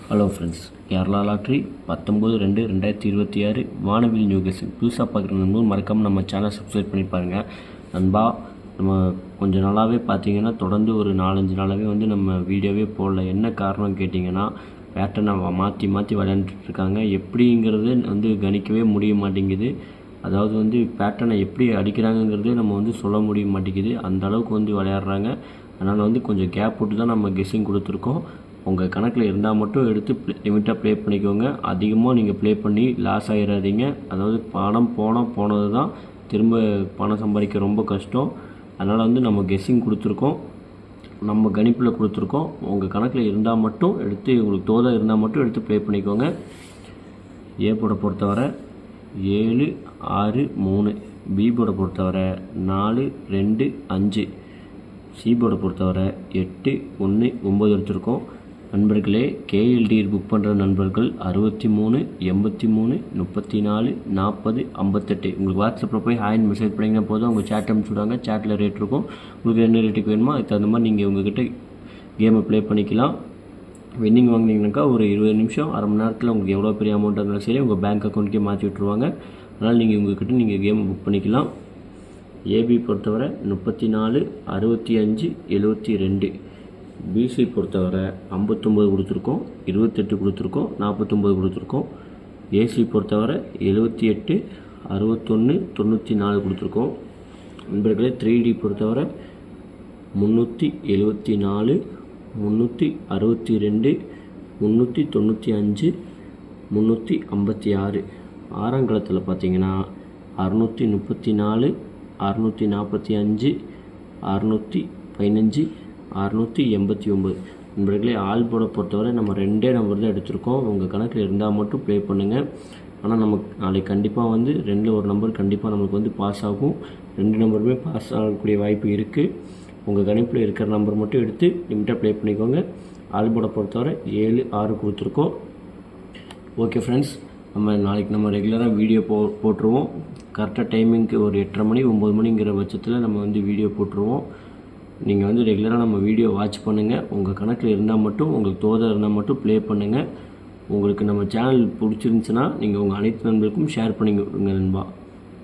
Hello friends, Kerala lottery 19/2/2026 வானவில் new guessing புதுசாக பார்க்குற நண்பர்கள் மறக்காமல் நம்ம சேனல் சப்ஸ்கிரைப் பண்ணி பாருங்கள். நண்பா, நம்ம கொஞ்சம் நாளாகவே பார்த்தீங்கன்னா தொடர்ந்து ஒரு 4-5 நாளாகவே வந்து நம்ம வீடியோவே போடல. என்ன காரணம் கேட்டிங்கன்னா, பேட்டர்னை மாற்றி மாற்றி விளையாண்டுட்ருக்காங்க. எப்படிங்கிறது வந்து கணிக்கவே முடிய மாட்டேங்குது. அதாவது வந்து பேட்டர்னை எப்படி அடிக்கிறாங்கங்கிறது நம்ம வந்து சொல்ல முடிய மாட்டேங்குது. அந்த அளவுக்கு வந்து விளையாடுறாங்க. அதனால் வந்து கொஞ்சம் கேப் விட்டு தான் நம்ம கெஸ்ஸிங் கொடுத்துருக்கோம். உங்கள் கணக்கில் இருந்தால் மட்டும் எடுத்து லிமிட்டாக ப்ளே பண்ணிக்கோங்க. அதிகமாக நீங்கள் ப்ளே பண்ணி லாஸ் ஆகிடாதீங்க. அதாவது பணம் போனது தான், திரும்ப பணம் சம்பாதிக்க ரொம்ப கஷ்டம். அதனால் வந்து நம்ம கெஸ்ஸிங் கொடுத்துருக்கோம், நம்ம கணிப்பில் கொடுத்துருக்கோம். உங்கள் கணக்கில் இருந்தால் மட்டும் எடுத்து, உங்களுக்கு தோதாக இருந்தால் மட்டும் எடுத்து ப்ளே பண்ணிக்கோங்க. ஏ போர்டை பொறுத்தவரை 7, 6, 3. பி போர்டை பொறுத்தவரை 4, 2, 5. சி போர்டை பொறுத்தவரை 8, 1, 9 எடுத்திருக்கோம். நண்பர்களே, கேஎல்டி புக் பண்ணுற நண்பர்கள் 63, 83, 34, 40, 58. உங்களுக்கு வாட்ஸ்அப்பில் போய் ஹாய்னு மெசேஜ் பண்ணிங்கன்னா போதும், உங்கள் சேட் அனுப்பிச்சுடுவாங்க. சேட்டில் ரேட் இருக்கும். உங்களுக்கு என்ன ரேட்டுக்கு வேணுமோ அதுக்கு தகுந்த மாதிரி நீங்கள் உங்கள்கிட்ட கேமை ப்ளே பண்ணிக்கலாம். வின்னிங் வாங்கினீங்கன்னாக்கா ஒரு 20 நிமிஷம், அரை மணி நேரத்தில் உங்களுக்கு எவ்வளோ பெரிய அமௌண்ட் இருந்தாலும் சரி உங்கள் பேங்க் அக்கௌண்ட்டுக்கே மாற்றி விட்ருவாங்க. அதனால் நீங்கள் உங்கள்கிட்ட நீங்கள் கேமை புக் பண்ணிக்கலாம். ஏபி பொறுத்தவரை 34, 65, 72. பிசி பொறுத்தவரை 59 கொடுத்துருக்கோம், 28 கொடுத்துருக்கோம், 49 கொடுத்துருக்கோம். ஏசி பொறுத்தவரை 78, 61, 94 கொடுத்துருக்கோம். நண்பர்களே, 3டி பொறுத்தவரை 374, 362, 395, 356. ஆறாங்கலத்தில் பார்த்தீங்கன்னா 634, 645, 615, 689. நண்பர்களே, ஆல் போர்டை பொறுத்தவரை நம்ம 2 நம்பர் தான் எடுத்திருக்கோம். உங்கள் கணக்கில் இருந்தால் மட்டும் ப்ளே பண்ணுங்கள். ஆனால் நமக்கு நாளைக்கு கண்டிப்பாக வந்து 2ல் ஒரு நம்பர் கண்டிப்பாக நம்மளுக்கு வந்து பாஸ் ஆகும். 2 நம்பருமே பாஸ் ஆகக்கூடிய வாய்ப்பு இருக்குது. உங்கள் கணிப்பில் இருக்கிற நம்பர் மட்டும் எடுத்து லிமிட்டாக ப்ளே பண்ணிக்கோங்க. ஆல் போர்டை பொறுத்தவரை 7, 6 கொடுத்துருக்கோம். ஓகே ஃப்ரெண்ட்ஸ், நாளைக்கு நம்ம ரெகுலராக வீடியோ போட்டுருவோம். கரெக்டாக டைமிங்க்கு ஒரு 8:30 மணி 9 மணிங்கிற பட்சத்தில் நம்ம வந்து வீடியோ போட்டுருவோம். நீங்கள் வந்து ரெகுலராக நம்ம வீடியோ வாட்ச் பண்ணுங்கள். உங்கள் கணக்கில் இருந்தால் மட்டும், உங்களுக்கு தோதாக இருந்தால் மட்டும் ப்ளே பண்ணுங்கள். உங்களுக்கு நம்ம சேனல் பிடிச்சிருந்துச்சுன்னா நீங்கள் உங்கள் அனைத்து நண்பர்களுக்கும் ஷேர் பண்ணி விடுங்க நண்பா.